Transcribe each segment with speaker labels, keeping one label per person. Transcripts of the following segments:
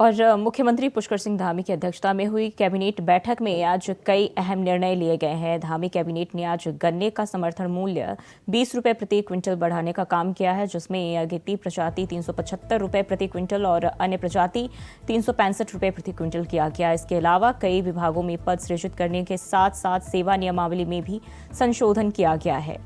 Speaker 1: और मुख्यमंत्री पुष्कर सिंह धामी की अध्यक्षता में हुई कैबिनेट बैठक में आज कई अहम निर्णय लिए गए हैं। धामी कैबिनेट ने आज गन्ने का समर्थन मूल्य 20 रुपये प्रति क्विंटल बढ़ाने का काम किया है, जिसमें अगेती प्रजाति 375 रुपये प्रति क्विंटल और अन्य प्रजाति 365 रुपये प्रति क्विंटल किया गया। इसके अलावा कई विभागों में पद सृजित करने के साथ साथ सेवा नियमावली में भी संशोधन किया गया है।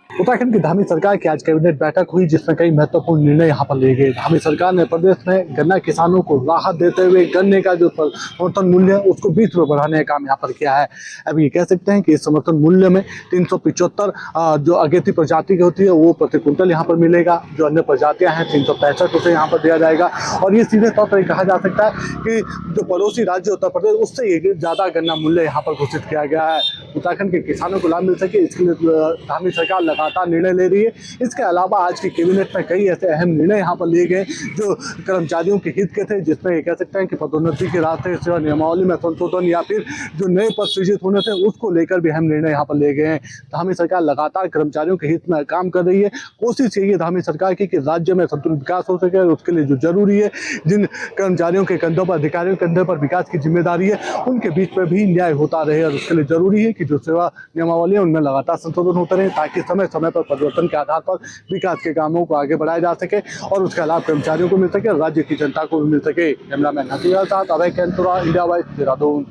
Speaker 2: उत्तराखंड की धामी सरकार की आज कैबिनेट बैठक हुई, जिसमें कई महत्वपूर्ण निर्णय यहाँ पर लिए गए। धामी सरकार ने प्रदेश में गन्ना किसानों को राहत देते हुए गन्ने का जो समर्थन मूल्य है उसको 20 रुपये बढ़ाने का काम यहाँ पर किया है। अब ये कह सकते हैं कि इस समर्थन मूल्य में 375 जो अगेती प्रजाति की होती है वो प्रति क्विंटल यहाँ पर मिलेगा। जो अन्य प्रजातियाँ हैं 365 रुपये यहाँ पर दिया जाएगा। और ये सीधे तौर पर कहा जा सकता है कि जो पड़ोसी राज्य उत्तर प्रदेश उससे ये ज़्यादा गन्ना मूल्य यहाँ पर घोषित किया गया है। उत्तराखंड के किसानों को लाभ मिल सके इसके लिए धामी सरकार लगातार निर्णय ले रही है। इसके अलावा आज की कैबिनेट में कई ऐसे अहम निर्णय यहाँ पर लिए गए जो कर्मचारियों के हित के थे, जिसमें ये कह सकते हैं कि पदोन्नति के रास्ते सेवा नियमावली में संशोधन या फिर जो नए पद सृजित होने थे उसको लेकर भी अहम निर्णय यहाँ पर लिए गए हैं। धामी सरकार लगातार कर्मचारियों के हित में काम कर रही है। कोशिश यही है धामी सरकार की कि राज्य में संतुलित विकास हो सके। उसके लिए जो जरूरी है, जिन कर्मचारियों के कंधों पर, अधिकारियों के कंधों पर विकास की जिम्मेदारी है, उनके बीच में भी न्याय होता रहे। और उसके लिए जरूरी है कि जो सेवा नियमावली है उनमें लगातार संशोधन होते रहे, ताकि समय समय पर परिवर्तन के आधार पर विकास के कामों को आगे बढ़ाया जा सके और उसका लाभ कर्मचारियों को मिल सके, राज्य की जनता को भी मिल सके। कैमरामैन हसीना के साथ अभय कैंतुरा, इंडिया वाइस, देहरादून।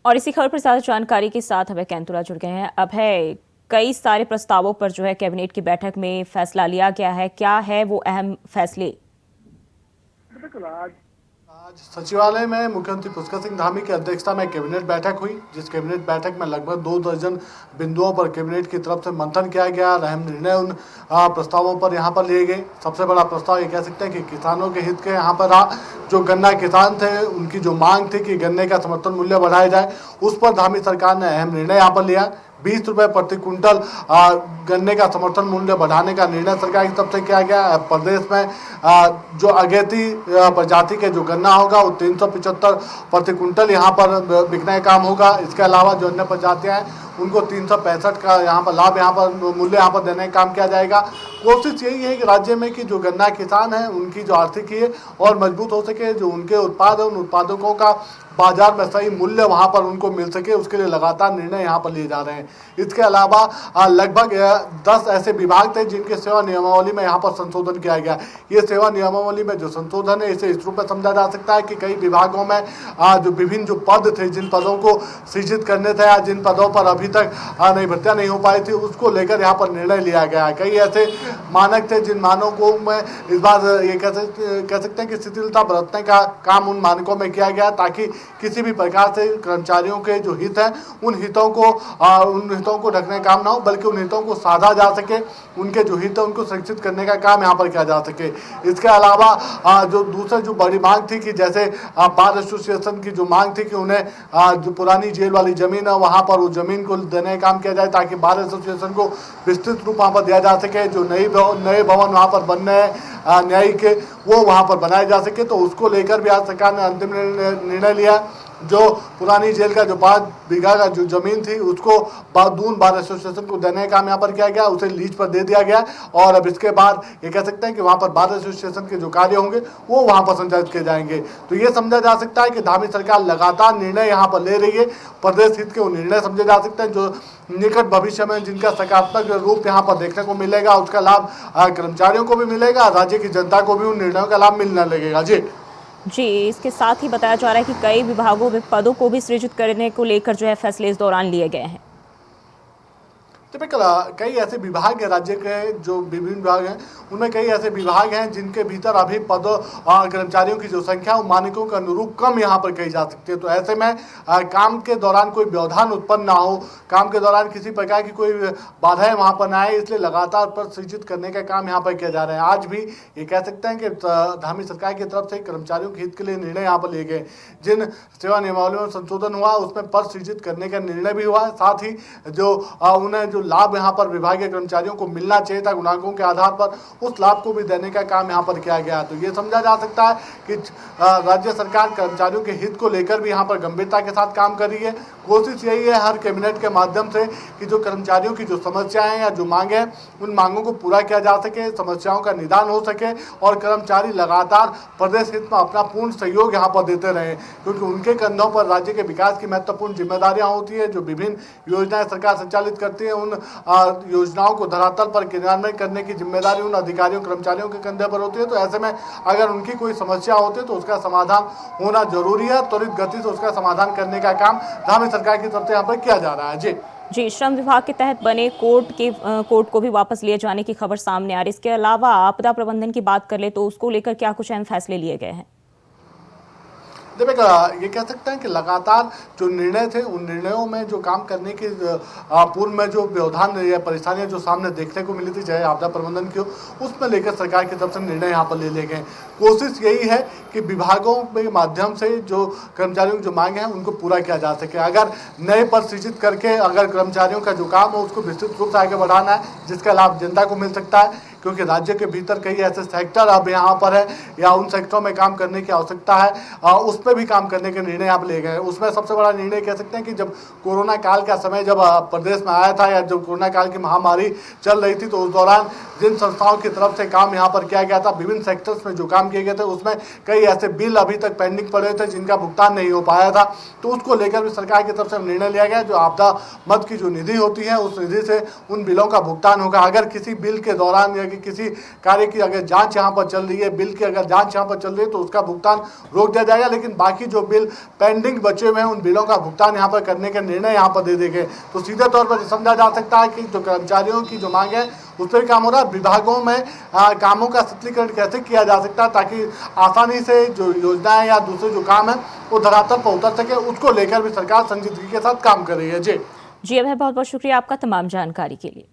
Speaker 1: और इसी खबर पर ज्यादा जानकारी के साथ अभय कैंतुरा जुड़ गए हैं। अभय, कई सारे प्रस्तावों पर जो है कैबिनेट की बैठक में फैसला लिया गया है, क्या है वो अहम फैसले?
Speaker 2: आज सचिवालय में मुख्यमंत्री पुष्कर सिंह धामी की अध्यक्षता में कैबिनेट बैठक हुई, जिस कैबिनेट बैठक में लगभग 2 दर्जन बिंदुओं पर कैबिनेट की तरफ से मंथन किया गया। अहम निर्णय उन प्रस्तावों पर यहाँ पर लिए गए। सबसे बड़ा प्रस्ताव ये कह सकते हैं कि किसानों के हित के यहाँ पर जो गन्ना किसान थे उनकी जो मांग थी कि गन्ने का समर्थन मूल्य बढ़ाया जाए, उस पर धामी सरकार ने अहम निर्णय यहाँ पर लिया। 20 रुपये प्रति क्विंटल गन्ने का समर्थन मूल्य बढ़ाने का निर्णय सरकार की तरफ से किया गया। प्रदेश में जो अगेती प्रजाति के जो गन्ना होगा वो 375 प्रति क्विंटल यहाँ पर बिकने का काम होगा। इसके अलावा जो अन्य प्रजातियाँ हैं उनको 365 का यहाँ पर लाभ, यहाँ पर मूल्य यहाँ पर देने का काम किया जाएगा। कोशिश यही है कि राज्य में कि जो गन्ना किसान हैं उनकी जो आर्थिकी है और मजबूत हो सके, जो उनके उत्पाद है उन उत्पादकों का बाजार में सही मूल्य वहाँ पर उनको मिल सके, उसके लिए लगातार निर्णय यहाँ पर लिए जा रहे हैं। इसके अलावा लगभग 10 ऐसे विभाग थे जिनके सेवा नियमावली में यहाँ पर संशोधन किया गया। ये सेवा नियमावली में जो संशोधन है इसे इस रूप में समझा जा सकता है कि कई विभागों में जो विभिन्न जो पद थे, जिन पदों को सृजित करने थे या जिन पदों पर अभी तक नई भर्तियाँ नहीं हो पाई थी, उसको लेकर यहाँ पर निर्णय लिया गया है। कई ऐसे मानक थे जिन मानकों में इस बार ये कह सकते हैं कि शिथिलता बरतने का काम उन मानकों में किया गया, ताकि किसी भी प्रकार से कर्मचारियों के जो हित हैं उन हितों को ढकने का काम ना हो, बल्कि उन हितों को साधा जा सके, उनके जो हित है उनको सुरक्षित करने का काम यहाँ पर किया जा सके। इसके अलावा जो दूसरी जो बड़ी मांग थी कि जैसे बार एसोसिएशन की जो मांग थी कि उन्हें जो पुरानी जेल वाली जमीन है वहाँ पर उस जमीन को देने का काम किया जाए, ताकि बार एसोसिएशन को विस्तृत रूप वहाँ पर दिया जा सके। जो नए भवन वहाँ पर बनने हैं न्यायिक के, वो वहाँ पर बनाए जा सके, तो उसको लेकर भी आज सरकार ने अंतिम निर्णय लिया। जो पुरानी जेल का जो 5 बीघा का जो जमीन थी उसको दून बार एसोसिएशन को देने का काम यहाँ पर किया गया, उसे लीज पर दे दिया गया। और अब इसके बाद ये कह सकते हैं कि वहाँ पर बार एसोसिएशन के जो कार्य होंगे वो वहाँ पर संचालित किए जाएंगे। तो ये समझा जा सकता है कि धामी सरकार लगातार निर्णय यहाँ पर ले रही है। प्रदेश हित के वो निर्णय समझे जा सकते हैं जो निकट भविष्य में जिनका सकारात्मक रूप यहाँ पर देखने को मिलेगा, उसका लाभ कर्मचारियों को भी मिलेगा, राज्य की जनता को भी उन निर्णयों का लाभ मिलने लगेगा।
Speaker 1: जी, इसके साथ ही बताया जा रहा है कि कई विभागों में पदों को भी सृजित करने को लेकर जो है फैसले इस दौरान लिए गए हैं।
Speaker 2: टिपिकल कई ऐसे विभाग हैं, राज्य के जो विभिन्न विभाग हैं उनमें कई ऐसे विभाग हैं जिनके भीतर अभी पद कर्मचारियों की जो संख्या वो मानकों के अनुरूप कम यहाँ पर कही जा सकती है। तो ऐसे में काम के दौरान कोई व्यवधान उत्पन्न ना हो, काम के दौरान किसी प्रकार की कोई बाधाएं वहाँ पर ना आए, इसलिए लगातार पद सृजित करने का काम यहाँ पर किया जा रहा है। आज भी ये कह सकते हैं कि धामी सरकार की तरफ से कर्मचारियों के हित के लिए निर्णय यहाँ पर लिए गए। जिन सेवा नियमावली में संशोधन हुआ उसमें पद सृजित करने का निर्णय भी हुआ, साथ ही जो उन्हें जो लाभ यहाँ पर विभागीय कर्मचारियों को मिलना चाहिए था गुणांकों के आधार पर, उस लाभ को भी देने का काम यहाँ पर किया गया। तो ये समझा जा सकता है कि राज्य सरकार कर्मचारियों के हित को लेकर भी यहाँ पर गंभीरता के साथ काम कर रही है। कोशिश यही है हर कैबिनेट के माध्यम से कि जो कर्मचारियों की जो समस्याएं या जो मांगे हैं उन मांगों को पूरा किया जा सके, समस्याओं का निदान हो सके और कर्मचारी लगातार प्रदेश हित में अपना पूर्ण सहयोग यहाँ पर देते रहे, क्योंकि उनके कंधों पर राज्य के विकास की महत्वपूर्ण जिम्मेदारियां होती है। जो विभिन्न योजनाएं सरकार संचालित करती है उन योजनाओं को धरातल पर क्रियान्वयन करने की जिम्मेदारी उन अधिकारियों कर्मचारियों के कंधे पर होती है। तो ऐसे में अगर उनकी कोई समस्या होती है तो उसका समाधान होना जरूरी है। त्वरित गति से उसका समाधान करने का काम धामी सरकार की तरफ से यहाँ पर किया जा रहा है।
Speaker 1: जी, श्रम विभाग के तहत बने कोर्ट को भी वापस लिए जाने की खबर सामने आ रही है। इसके अलावा आपदा प्रबंधन की बात कर ले तो उसको लेकर क्या कुछ अहम फैसले लिए गए हैं?
Speaker 2: देखिए, ये कह सकते हैं कि लगातार जो निर्णय थे उन निर्णयों में जो काम करने की पूर्व में जो व्यवधान या परेशानियां जो सामने देखने को मिली थी, चाहे आपदा प्रबंधन की हो, उसमें लेकर सरकार की तरफ से निर्णय यहाँ पर ले लिए गए। कोशिश यही है कि विभागों के माध्यम से जो कर्मचारियों की जो मांग है उनको पूरा किया जा सके। अगर नए पद सृजित करके अगर कर्मचारियों का जो काम हो उसको विस्तृत रूप से आगे बढ़ाना है जिसका लाभ जनता को मिल सकता है, क्योंकि राज्य के भीतर कई ऐसे सेक्टर अब यहाँ पर है या उन सेक्टरों में काम करने की आवश्यकता है, उस पर भी काम करने के निर्णय आप ले गए। उसमें सबसे बड़ा निर्णय कह सकते हैं कि जब कोरोना काल का समय जब प्रदेश में आया था या जब कोरोना काल की महामारी चल रही थी तो उस दौरान जिन संस्थाओं की तरफ से काम यहाँ पर किया गया था, विभिन्न सेक्टर्स में जो काम किए गए थे उसमें कई ऐसे बिल अभी तक पेंडिंग पड़े थे जिनका भुगतान नहीं हो पाया था। तो उसको लेकर भी सरकार की तरफ से निर्णय लिया गया। जो आपदा मद की जो निधि होती है उस निधि से उन बिलों का भुगतान होगा। अगर किसी बिल के दौरान या कि किसी कार्य की अगर जांच यहाँ पर चल रही है, बिल की अगर जांच यहाँ पर चल रही है तो उसका भुगतान रोक दिया जाएगा, लेकिन बाकी जो बिल पेंडिंग बचे हुए हैं उन बिलों का भुगतान यहाँ पर करने के निर्णय यहाँ पर दे देंगे। तो सीधे तौर पर समझा जा सकता है कि जो कर्मचारियों की जो मांग है उस पर काम हो रहा है। विभागों में कामों का सत्रीकरण कैसे किया जा सकता है ताकि आसानी से जो योजनाएं या दूसरे जो काम है वो धरातल पर उतर सके, उसको लेकर भी सरकार संजीदगी के साथ काम कर रही है। जी
Speaker 1: अभय, बहुत बहुत शुक्रिया आपका तमाम जानकारी के लिए।